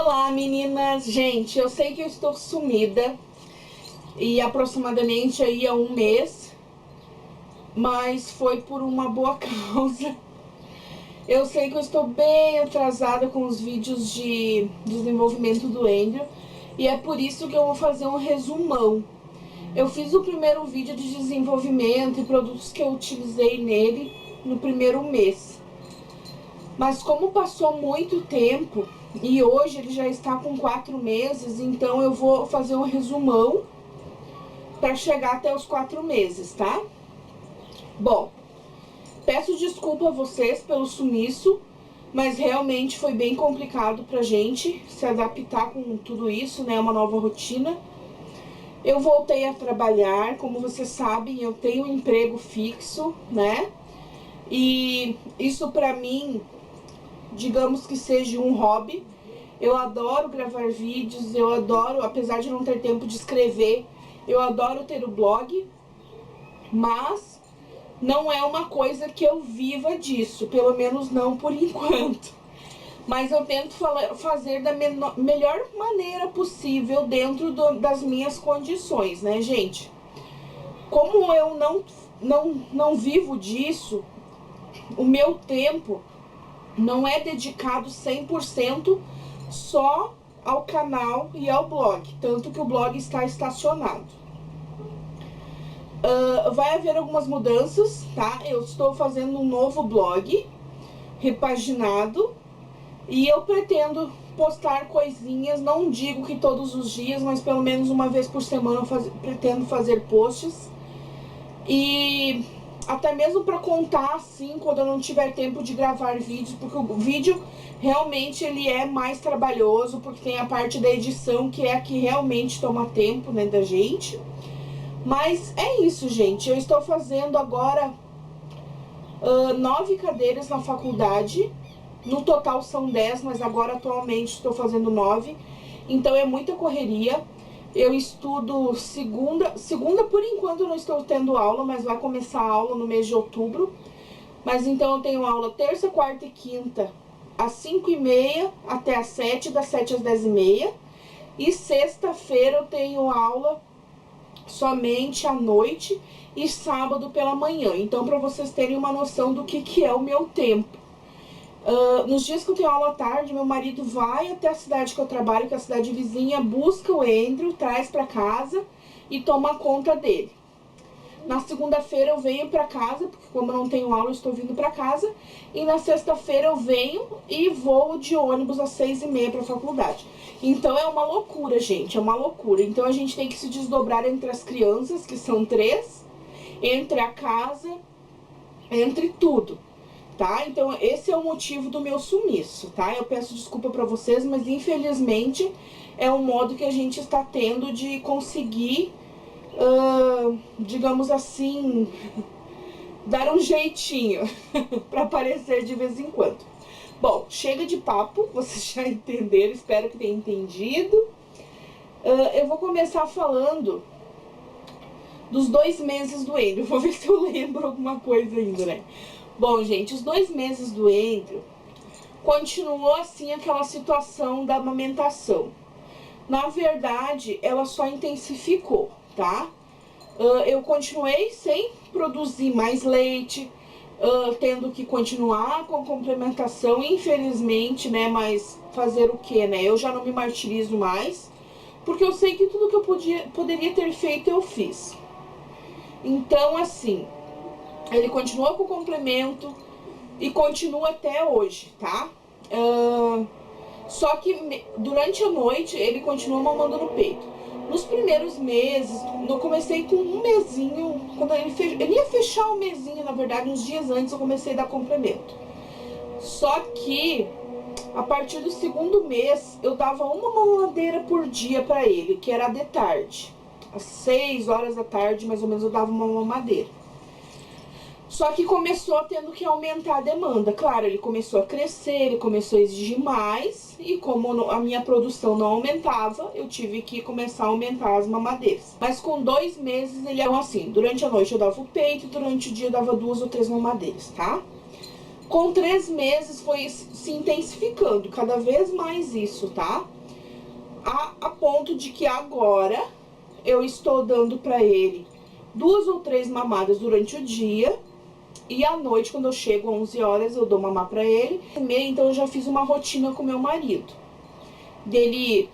Olá, meninas! Gente, eu sei que eu estou sumida e aproximadamente aí há um mês, mas foi por uma boa causa. Eu sei que eu estou bem atrasada com os vídeos de desenvolvimento do Andrew e é por isso que eu vou fazer um resumão. Eu fiz o primeiro vídeo de desenvolvimento e produtos que eu utilizei nele no primeiro mês. Mas como passou muito tempo e hoje ele já está com 4 meses, então eu vou fazer um resumão para chegar até os 4 meses, tá? Bom, peço desculpa a vocês pelo sumiço, mas realmente foi bem complicado pra gente se adaptar com tudo isso, né? Uma nova rotina. Eu voltei a trabalhar, como vocês sabem, eu tenho um emprego fixo, né? E isso pra mim, digamos que seja um hobby. Eu adoro gravar vídeos, eu adoro, apesar de não ter tempo de escrever, eu adoro ter o blog, mas não é uma coisa que eu viva disso, pelo menos não por enquanto. Mas eu tento fazer da melhor maneira possível dentro das minhas condições, né, gente? Como eu não vivo disso, o meu tempo não é dedicado 100% só ao canal e ao blog, tanto que o blog está estacionado. Vai haver algumas mudanças, tá? Eu estou fazendo um novo blog repaginado e eu pretendo postar coisinhas, não digo que todos os dias, mas pelo menos uma vez por semana eu pretendo fazer posts. E até mesmo para contar assim, quando eu não tiver tempo de gravar vídeos, porque o vídeo realmente ele é mais trabalhoso, porque tem a parte da edição que é a que realmente toma tempo, né, da gente. Mas é isso, gente. Eu estou fazendo agora 9 cadeiras na faculdade. No total são 10, mas agora atualmente estou fazendo 9. Então é muita correria. Eu estudo segunda por enquanto eu não estou tendo aula, mas vai começar a aula no mês de outubro. Mas então eu tenho aula terça, quarta e quinta, às 5h30 até às 7, das 7 às 10h30. E sexta-feira eu tenho aula somente à noite e sábado pela manhã. Então, para vocês terem uma noção do que é o meu tempo. Nos dias que eu tenho aula à tarde, meu marido vai até a cidade que eu trabalho, que é a cidade vizinha, busca o Andrew, traz para casa e toma conta dele. Na segunda-feira eu venho para casa, porque como eu não tenho aula, eu estou vindo para casa. E na sexta-feira eu venho e vou de ônibus às 6h30 para a faculdade. Então é uma loucura, gente, é uma loucura. Então a gente tem que se desdobrar entre as crianças, que são 3, entre a casa, entre tudo, tá? Então esse é o motivo do meu sumiço, tá? Eu peço desculpa para vocês, mas infelizmente é um modo que a gente está tendo de conseguir, digamos assim, dar um jeitinho para aparecer de vez em quando. Bom, chega de papo, vocês já entenderam, espero que tenham entendido. Eu vou começar falando dos 2 meses do Andrew, vou ver se eu lembro alguma coisa ainda, né? Bom, gente, os 2 meses do Andrew continuou assim aquela situação da amamentação. Na verdade, ela só intensificou, tá? Eu continuei sem produzir mais leite, tendo que continuar com a complementação, infelizmente, né? Mas fazer o que, né? Eu já não me martirizo mais, porque eu sei que tudo que eu poderia ter feito, eu fiz. Então, assim, ele continua com o complemento e continua até hoje, tá? Só que durante a noite ele continua mamando no peito. Nos primeiros meses, eu comecei com um mesinho, quando ele ia fechar o mesinho, na verdade, uns dias antes eu comecei a dar complemento. Só que, a partir do 2º mês, eu dava uma mamadeira por dia pra ele, que era de tarde. Às 6 horas da tarde, mais ou menos, eu dava uma mamadeira. Só que começou tendo que aumentar a demanda. Claro, ele começou a crescer, ele começou a exigir mais. E como a minha produção não aumentava, eu tive que começar a aumentar as mamadeiras. Mas com 2 meses, ele era assim, durante a noite eu dava o peito, durante o dia eu dava 2 ou 3 mamadeiras, tá? Com 3 meses foi se intensificando, cada vez mais isso, tá? a ponto de que agora eu estou dando pra ele 2 ou 3 mamadas durante o dia. E à noite, quando eu chego 11 horas, eu dou mamar pra ele. Então eu já fiz uma rotina com meu marido. Dele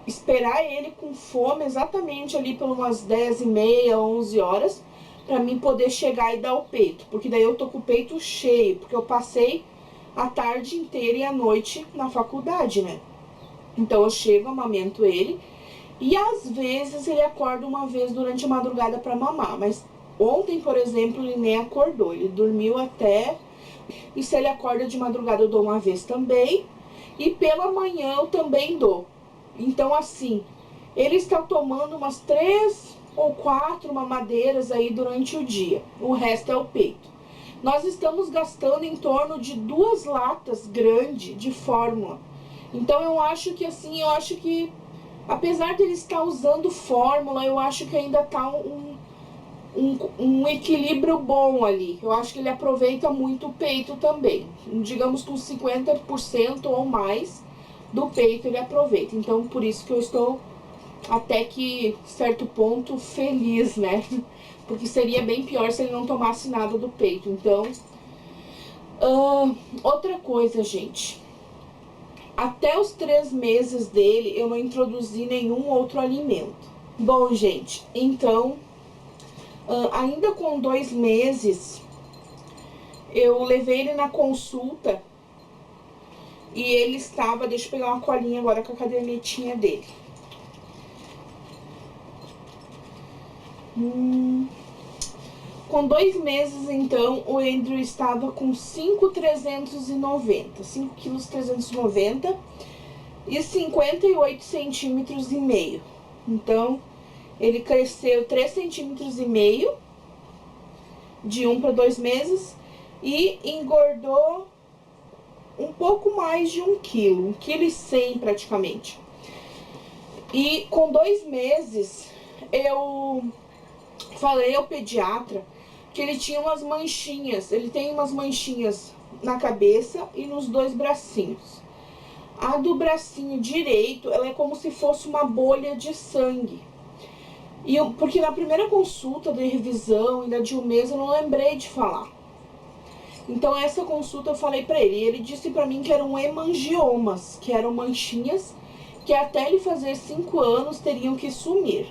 esperar ele com fome exatamente ali por umas 10h30, 11 horas. Pra mim poder chegar e dar o peito. Porque daí eu tô com o peito cheio. Porque eu passei a tarde inteira e a noite na faculdade, né? Então eu chego, amamento ele. E às vezes ele acorda uma vez durante a madrugada pra mamar. Mas ontem, por exemplo, ele nem acordou. Ele dormiu até... E se ele acorda de madrugada eu dou uma vez também. E pela manhã eu também dou. Então assim, ele está tomando umas 3 ou 4 mamadeiras aí durante o dia. O resto é o peito. Nós estamos gastando em torno de 2 latas grandes de fórmula. Então eu acho que assim, apesar de ele estar usando fórmula, eu acho que ainda tá um equilíbrio bom ali. Eu acho que ele aproveita muito o peito também. Digamos que uns 50% ou mais do peito ele aproveita. Então por isso que eu estou até que certo ponto feliz, né? Porque seria bem pior se ele não tomasse nada do peito. Então, outra coisa, gente. Até os 3 meses dele, eu não introduzi nenhum outro alimento. Bom, gente, então, ainda com 2 meses, eu levei ele na consulta e ele estava... Deixa eu pegar uma colinha agora com a cadernetinha dele. Com 2 meses, então, o Andrew estava com 5,390, 5,390 kg e 58 centímetros e meio. Então, ele cresceu 3,5 cm de 1 para 2 meses e engordou um pouco mais de 1 kg, 1,1 kg praticamente. E com 2 meses, eu falei ao pediatra que ele tinha umas manchinhas, ele tem umas manchinhas na cabeça e nos 2 bracinhos. A do bracinho direito, ela é como se fosse uma bolha de sangue. Porque na primeira consulta de revisão, ainda de 1 mês, eu não lembrei de falar. Então essa consulta eu falei pra ele, e ele disse pra mim que eram hemangiomas, que eram manchinhas que até ele fazer 5 anos teriam que sumir.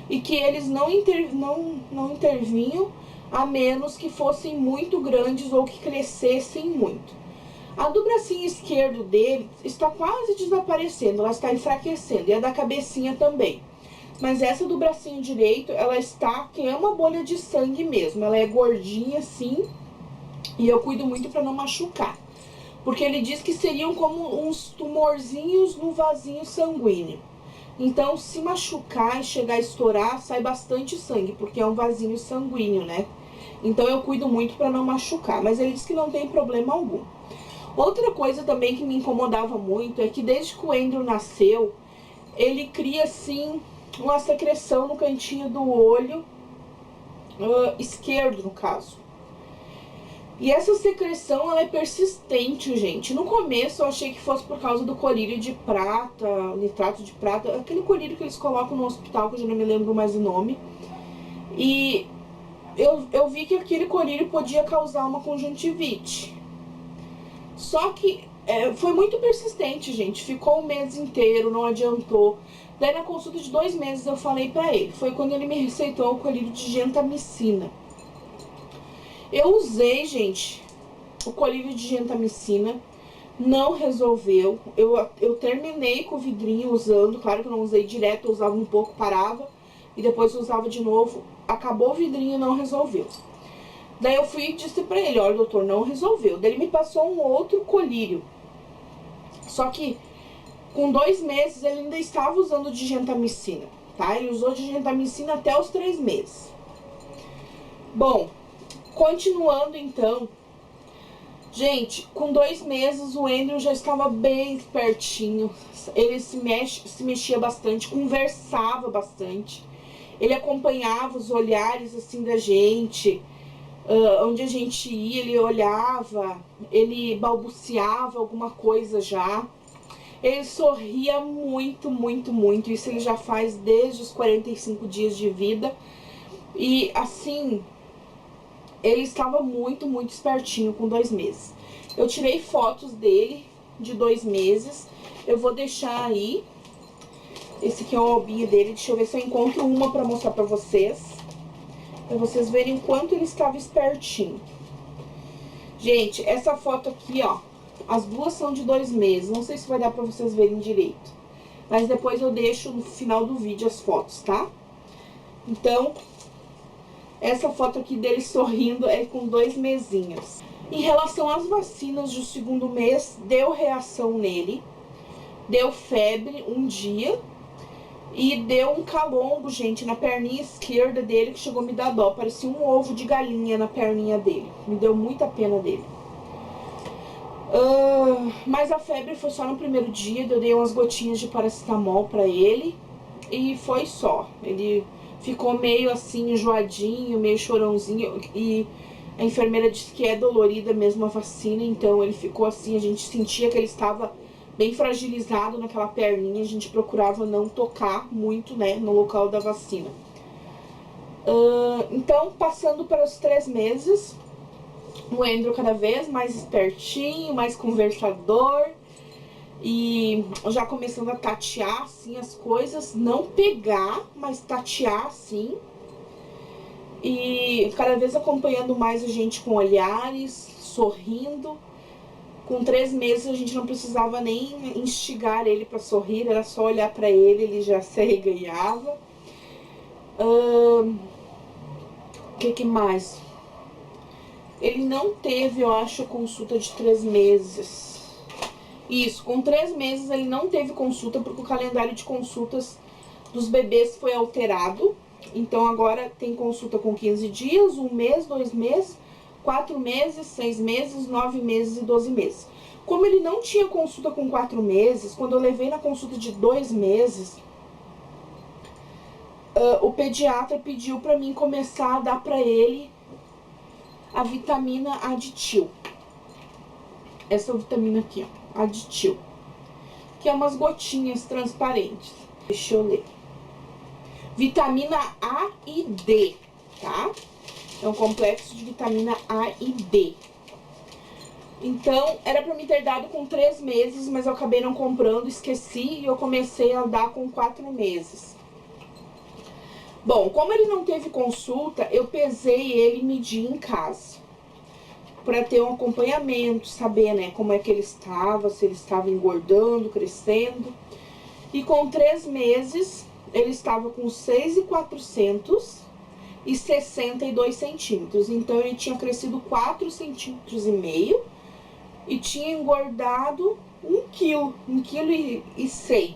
E que eles não intervinham a menos que fossem muito grandes ou que crescessem muito. A do bracinho esquerdo dele está quase desaparecendo, ela está enfraquecendo, e a da cabecinha também. Mas essa do bracinho direito, ela está, que é uma bolha de sangue mesmo, ela é gordinha assim, e eu cuido muito para não machucar. Porque ele diz que seriam como uns tumorzinhos no vasinho sanguíneo. Então, se machucar e chegar a estourar, sai bastante sangue, porque é um vasinho sanguíneo, né? Então, eu cuido muito pra não machucar, mas ele diz que não tem problema algum. Outra coisa também que me incomodava muito é que desde que o Andrew nasceu, ele cria, assim, uma secreção no cantinho do olho esquerdo, no caso. E essa secreção, ela é persistente, gente. No começo eu achei que fosse por causa do colírio de prata, nitrato de prata, aquele colírio que eles colocam no hospital, que eu já não me lembro mais o nome. E eu vi que aquele colírio podia causar uma conjuntivite. Só que foi muito persistente, gente. Ficou 1 mês inteiro, não adiantou. Daí na consulta de 2 meses eu falei pra ele. Foi quando ele me receitou o colírio de gentamicina. Eu usei, gente, o colírio de gentamicina, não resolveu. Eu terminei com o vidrinho usando, claro que eu não usei direto, eu usava um pouco, parava, e depois eu usava de novo. Acabou o vidrinho e não resolveu. Daí eu fui e disse pra ele, olha doutor, não resolveu. Daí ele me passou um outro colírio. Só que com 2 meses ele ainda estava usando de gentamicina, tá? Ele usou de gentamicina até os 3 meses. Bom, continuando então, gente, com 2 meses o Andrew já estava bem espertinho, ele se mexia bastante, conversava bastante, ele acompanhava os olhares assim da gente, onde a gente ia, ele olhava, ele balbuciava alguma coisa já, Ele sorria muito, muito, muito. Isso ele já faz desde os 45 dias de vida. E assim, ele estava muito, muito espertinho com 2 meses. Eu tirei fotos dele de 2 meses. Eu vou deixar aí. Esse aqui é o albinho dele. Deixa eu ver se eu encontro uma pra mostrar pra vocês. Pra vocês verem o quanto ele estava espertinho. Gente, essa foto aqui, ó. As duas são de 2 meses. Não sei se vai dar pra vocês verem direito. Mas depois eu deixo no final do vídeo as fotos, tá? Então, essa foto aqui dele sorrindo é com 2 mesinhos. Em relação às vacinas do 2º mês, deu reação nele. Deu febre um dia. E deu um calombo, gente, na perninha esquerda dele, que chegou a me dar dó. Parecia um ovo de galinha na perninha dele. Me deu muita pena dele. Mas a febre foi só no primeiro dia. Eu dei umas gotinhas de paracetamol pra ele. E foi só. Ele ficou meio assim, enjoadinho, meio chorãozinho. E a enfermeira disse que é dolorida mesmo a vacina. Então ele ficou assim, a gente sentia que ele estava bem fragilizado naquela perninha. A gente procurava não tocar muito, né, no local da vacina. Então, passando para os 3 meses, o Andrew cada vez mais espertinho, mais conversador. E já começando a tatear, assim, as coisas. Não pegar, mas tatear, assim. E cada vez acompanhando mais a gente com olhares, sorrindo. Com 3 meses a gente não precisava nem instigar ele para sorrir, era só olhar para ele já se arreganhava. O que mais? Ele não teve, eu acho, consulta de 3 meses. Isso, com 3 meses ele não teve consulta porque o calendário de consultas dos bebês foi alterado. Então agora tem consulta com 15 dias, 1 mês, 2 meses, 4 meses, 6 meses, 9 meses e 12 meses. Como ele não tinha consulta com 4 meses, quando eu levei na consulta de 2 meses, o pediatra pediu pra mim começar a dar pra ele a vitamina Aditil. Essa vitamina aqui, ó, Aditil. Que é umas gotinhas transparentes. Deixa eu ler. Vitamina A e D, tá? É um complexo de vitamina A e D. Então, era pra me ter dado com 3 meses, mas eu acabei não comprando, esqueci e eu comecei a dar com 4 meses. Bom, como ele não teve consulta, eu pesei ele e medi em casa. Pra ter um acompanhamento, saber, né, como é que ele estava, se ele estava engordando, crescendo. E com 3 meses, ele estava com 6.400 e 62 centímetros. Então, ele tinha crescido 4,5 centímetros e tinha engordado 1 quilo, 1,1 kg.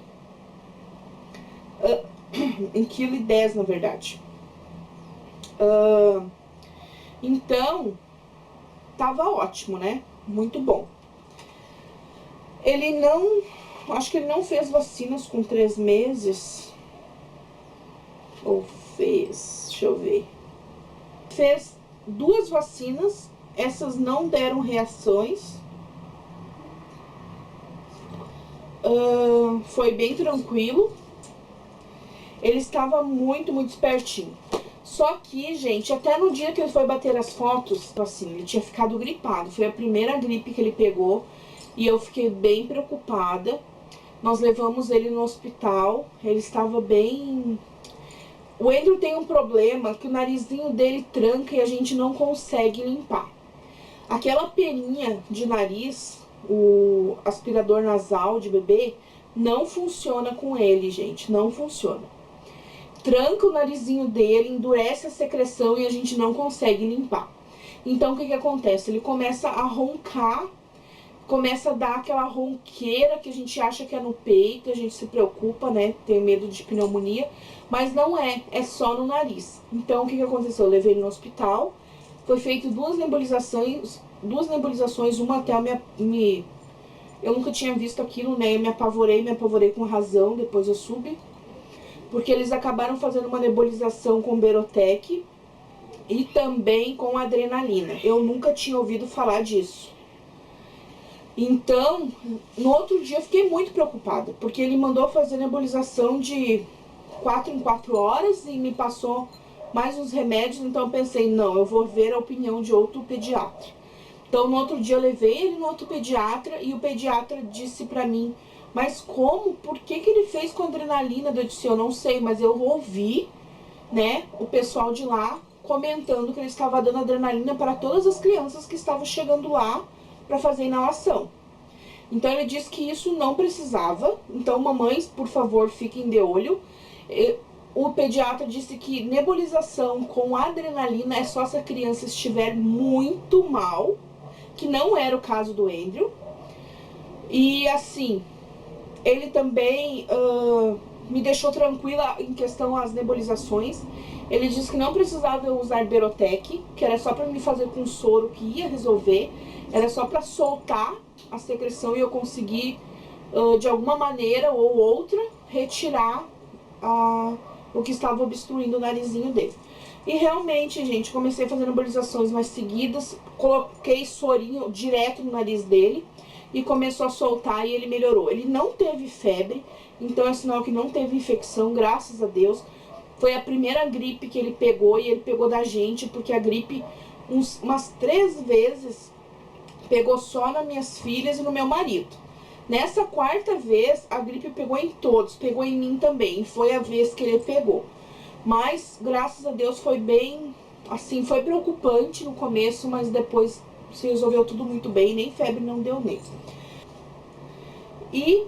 1,10 kg, na verdade. Então, tava ótimo, né? Muito bom. Ele não... Acho que ele não fez vacinas com 3 meses. Ou fez... Deixa eu ver. Fez 2 vacinas. Essas não deram reações. Foi bem tranquilo. Ele estava muito, muito espertinho. Só que, gente, até no dia que ele foi bater as fotos, assim, ele tinha ficado gripado. Foi a primeira gripe que ele pegou e eu fiquei bem preocupada. Nós levamos ele no hospital, ele estava bem... O Andrew tem um problema que o narizinho dele tranca e a gente não consegue limpar. Aquela peninha de nariz, o aspirador nasal de bebê, não funciona com ele, gente, não funciona. Tranca o narizinho dele, endurece a secreção e a gente não consegue limpar. Então, o que acontece? Ele começa a roncar, começa a dar aquela ronqueira que a gente acha que é no peito, a gente se preocupa, né? Tem medo de pneumonia, mas não é, é só no nariz. Então, o que aconteceu? Eu levei ele no hospital, foi feito 2 nebulizações, uma até eu nunca tinha visto aquilo, né? Eu me apavorei com razão, depois eu subi. Porque eles acabaram fazendo uma nebulização com Berotec e também com adrenalina. Eu nunca tinha ouvido falar disso. Então, no outro dia eu fiquei muito preocupada, porque ele mandou fazer nebulização de 4 em 4 horas e me passou mais uns remédios, então eu pensei, não, eu vou ver a opinião de outro pediatra. Então, no outro dia eu levei ele no outro pediatra e o pediatra disse pra mim, mas como? Por que ele fez com adrenalina? Eu disse, eu não sei, mas eu ouvi, né, o pessoal de lá comentando que ele estava dando adrenalina para todas as crianças que estavam chegando lá para fazer inalação. Então, ele disse que isso não precisava. Então, mamães, por favor, fiquem de olho. O pediatra disse que nebulização com adrenalina é só se a criança estiver muito mal, que não era o caso do Andrew. E assim, ele também me deixou tranquila em questão às nebulizações. Ele disse que não precisava usar Berotec, que era só para me fazer com soro que ia resolver. Era só para soltar a secreção e eu conseguir, de alguma maneira ou outra, retirar o que estava obstruindo o narizinho dele. E realmente, gente, comecei a fazer nebulizações mais seguidas, coloquei sorinho direto no nariz dele e começou a soltar e ele melhorou. Ele não teve febre, então é sinal que não teve infecção, graças a Deus. Foi a primeira gripe que ele pegou e ele pegou da gente, porque a gripe umas 3 vezes pegou só nas minhas filhas e no meu marido. Nessa 4ª vez, a gripe pegou em todos, pegou em mim também, foi a vez que ele pegou. Mas, graças a Deus, foi bem, assim, foi preocupante no começo, mas depois se resolveu tudo muito bem, nem febre não deu nele. E,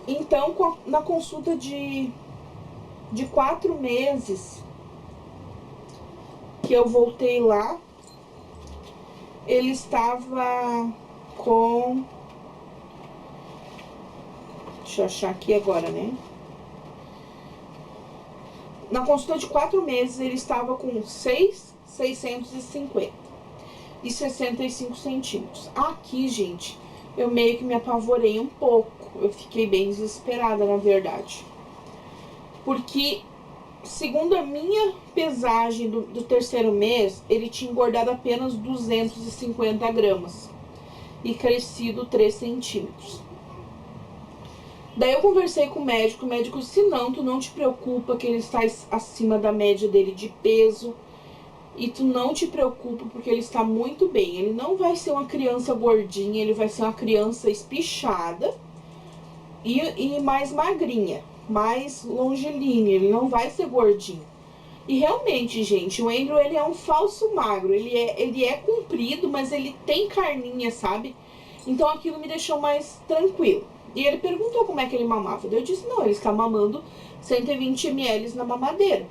então, na consulta de 4 meses que eu voltei lá, ele estava com... Deixa eu achar aqui agora, né? Na consulta de 4 meses, ele estava com 6,650 e 65 centímetros. Aqui, gente, eu meio que me apavorei um pouco. Eu fiquei bem desesperada, na verdade. Porque, segundo a minha pesagem do 3º mês, ele tinha engordado apenas 250 gramas e crescido 3 centímetros. Daí eu conversei com o médico disse, não, tu não te preocupa que ele está acima da média dele de peso. E tu não te preocupa porque ele está muito bem. Ele não vai ser uma criança gordinha, ele vai ser uma criança espichada e mais magrinha, mais longilínea, ele não vai ser gordinho. E realmente, gente, o Andrew, ele é um falso magro, ele é comprido, mas ele tem carninha, sabe? Então aquilo me deixou mais tranquilo. E ele perguntou como é que ele mamava. Daí eu disse, não, ele está mamando 120 ml na mamadeira.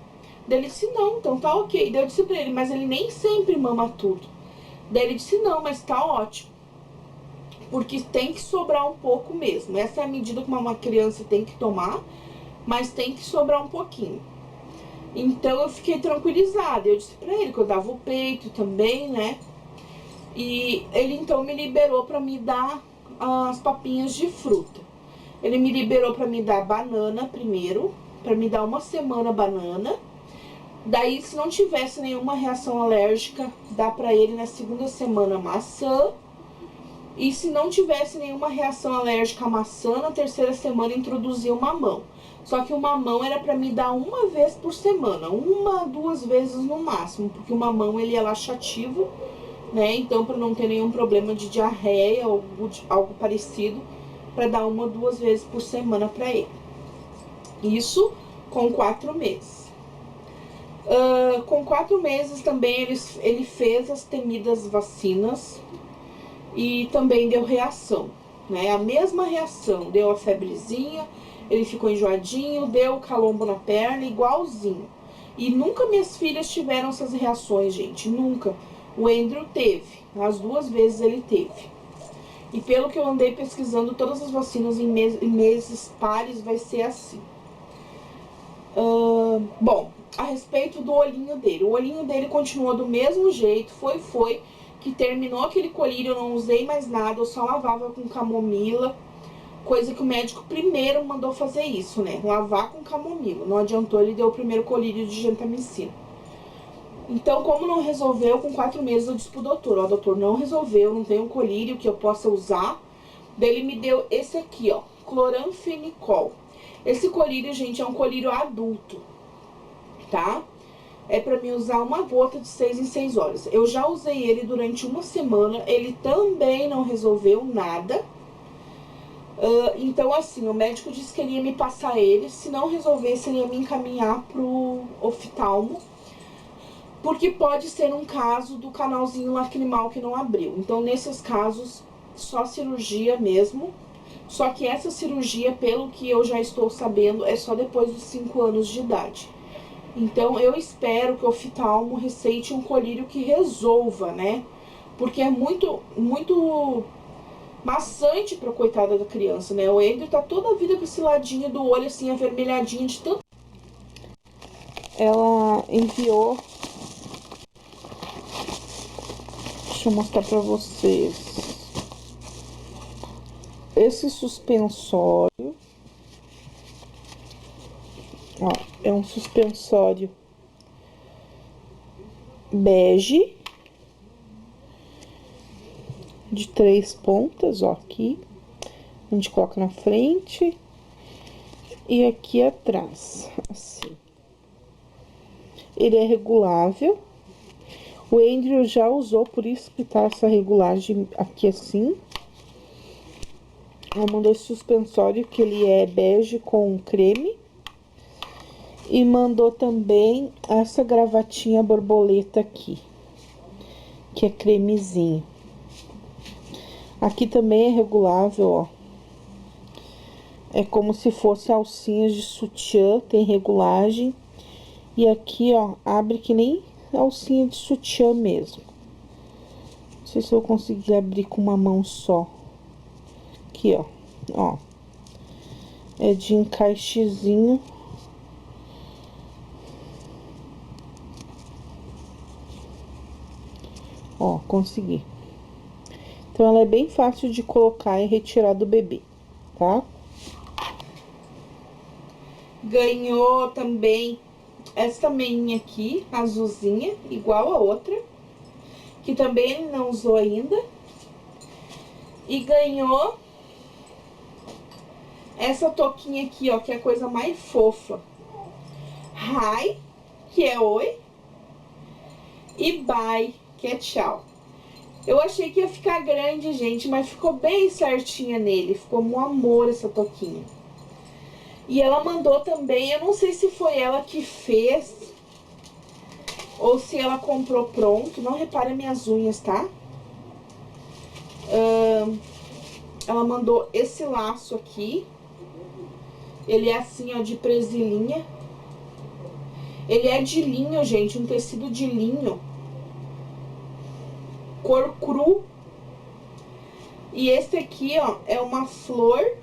Daí ele disse, não, então tá ok. Daí eu disse pra ele, mas ele nem sempre mama tudo. Daí ele disse, não, mas tá ótimo. Porque tem que sobrar um pouco mesmo. Essa é a medida que uma criança tem que tomar, mas tem que sobrar um pouquinho. Então eu fiquei tranquilizada. Eu disse pra ele que eu dava o peito também, né? E ele então me liberou pra me dar as papinhas de fruta. Ele me liberou pra me dar banana primeiro, pra me dar 1 semana banana. Daí, se não tivesse nenhuma reação alérgica, dá pra ele na 2ª semana maçã. E se não tivesse nenhuma reação alérgica à maçã, na 3ª semana introduzir o mamão. Só que o mamão era pra me dar 1 vez por semana, 1, 2 vezes no máximo, porque o mamão ele é laxativo, né? Então, para não ter nenhum problema de diarreia ou algo parecido, para dar 1, 2 vezes por semana para ele. Isso com 4 meses. Com 4 meses também ele fez as temidas vacinas e também deu reação, né? A mesma reação, deu a febrezinha, ele ficou enjoadinho, deu calombo na perna, igualzinho. E nunca minhas filhas tiveram essas reações, gente, nunca. O Andrew teve, as 2 vezes ele teve. E pelo que eu andei pesquisando, todas as vacinas em meses pares vai ser assim. Bom, a respeito do olhinho dele. O olhinho dele continuou do mesmo jeito, foi que terminou aquele colírio, eu não usei mais nada, eu só lavava com camomila. Coisa que o médico primeiro mandou fazer isso, né? Lavar com camomila. Não adiantou, ele deu o primeiro colírio de gentamicina. Então, como não resolveu, com 4 meses eu disse pro doutor, ó, doutor, não resolveu, não tem um colírio que eu possa usar, Daí ele me deu esse aqui, ó, cloranfenicol. Esse colírio, gente, é um colírio adulto, tá? É pra mim usar uma gota de 6 em 6 horas. Eu já usei ele durante uma semana, ele também não resolveu nada. Então, assim, o médico disse que ele ia me passar ele. Se não resolvesse, ele ia me encaminhar pro oftalmo, porque pode ser um caso do canalzinho lacrimal que não abriu. Então, nesses casos, só cirurgia mesmo. Só que essa cirurgia, pelo que eu já estou sabendo, é só depois dos 5 anos de idade. Então, eu espero que o oftalmo receite um colírio que resolva, né? Porque é muito maçante pra coitada da criança, né? O Andrew tá toda a vida com esse ladinho do olho, assim, avermelhadinho de tanto. Ela enviou... Deixa eu mostrar pra vocês. Esse suspensório... Ó, é um suspensório bege de 3 pontas, ó, aqui. A gente coloca na frente e aqui atrás, assim. Ele é regulável. O Andrew já usou, por isso que tá essa regulagem aqui assim. Ela mandou esse suspensório, que ele é bege com creme. E mandou também essa gravatinha borboleta aqui, que é cremezinho. Aqui também é regulável, ó. É como se fosse alcinhas de sutiã, tem regulagem. E aqui, ó, abre que nem alcinha de sutiã mesmo. Não sei se eu consegui abrir com uma mão só. Aqui, ó. Ó. É de encaixezinho. Ó, consegui. Então, ela é bem fácil de colocar e retirar do bebê, tá? Ganhou também essa meinha aqui, azulzinha, igual a outra, que também ele não usou ainda. E ganhou essa touquinha aqui, ó, que é a coisa mais fofa. Hi, que é oi. E bye, que é tchau. Eu achei que ia ficar grande, gente, mas ficou bem certinha nele. Ficou um amor essa touquinha. E ela mandou também, eu não sei se foi ela que fez ou se ela comprou pronto. Não repare minhas unhas, tá? Ela mandou esse laço aqui. Ele é assim, ó, de presilhinha. Ele é de linho, gente, um tecido de linho. Cor cru. E esse aqui, ó, é uma flor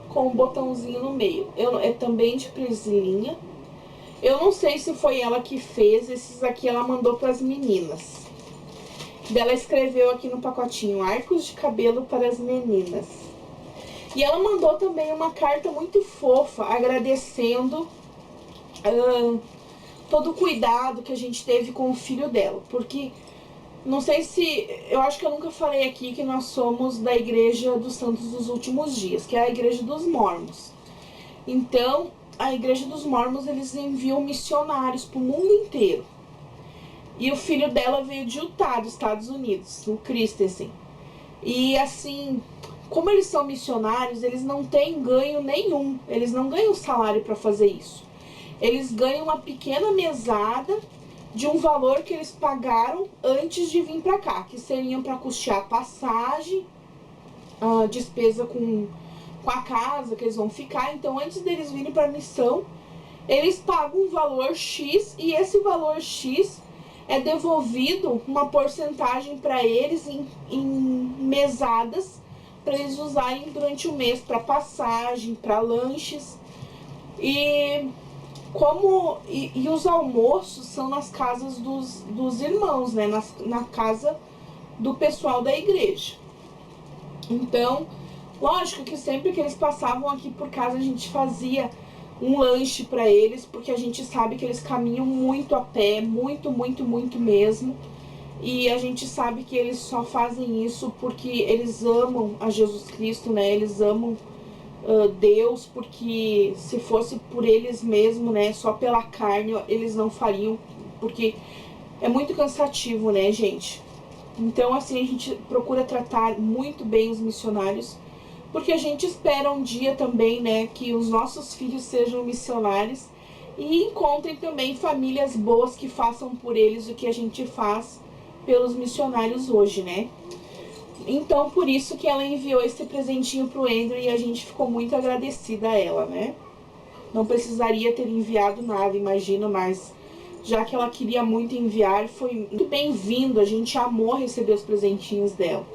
com um botãozinho no meio. É também de presilhinha. Eu não sei se foi ela que fez. Esses aqui ela mandou pras meninas. Ela escreveu aqui no pacotinho: arcos de cabelo para as meninas. E ela mandou também uma carta muito fofa, agradecendo todo o cuidado que a gente teve com o filho dela. Porque, não sei se... Eu acho que eu nunca falei aqui que nós somos da Igreja dos Santos dos Últimos Dias, que é a Igreja dos Mormons. Então, a Igreja dos Mormons, eles enviam missionários pro mundo inteiro. E o filho dela veio de Utah, dos Estados Unidos, o Christensen. E assim, como eles são missionários, eles não têm ganho nenhum. Eles não ganham salário para fazer isso. Eles ganham uma pequena mesada de um valor que eles pagaram antes de vir para cá, que seriam para custear a passagem, a despesa com a casa que eles vão ficar. Então, antes deles virem para a missão, eles pagam um valor X, e esse valor X é devolvido uma porcentagem para eles em mesadas, para eles usarem durante o mês para passagem, para lanches. E os almoços são nas casas dos irmãos, né? Na casa do pessoal da igreja. Então, lógico que sempre que eles passavam aqui por casa, a gente fazia um lanche para eles, porque a gente sabe que eles caminham muito a pé, muito mesmo. E a gente sabe que eles só fazem isso porque eles amam a Jesus Cristo, né? Eles amam Deus, porque se fosse por eles mesmos, né? Só pela carne, eles não fariam, porque é muito cansativo, né, gente? Então, assim, a gente procura tratar muito bem os missionários, porque a gente espera um dia também, né, que os nossos filhos sejam missionários e encontrem também famílias boas que façam por eles o que a gente faz pelos missionários hoje, né? Então, por isso que ela enviou esse presentinho pro Andrew e a gente ficou muito agradecida a ela, né? Não precisaria ter enviado nada, imagino, mas já que ela queria muito enviar, foi muito bem-vindo. A gente amou receber os presentinhos dela.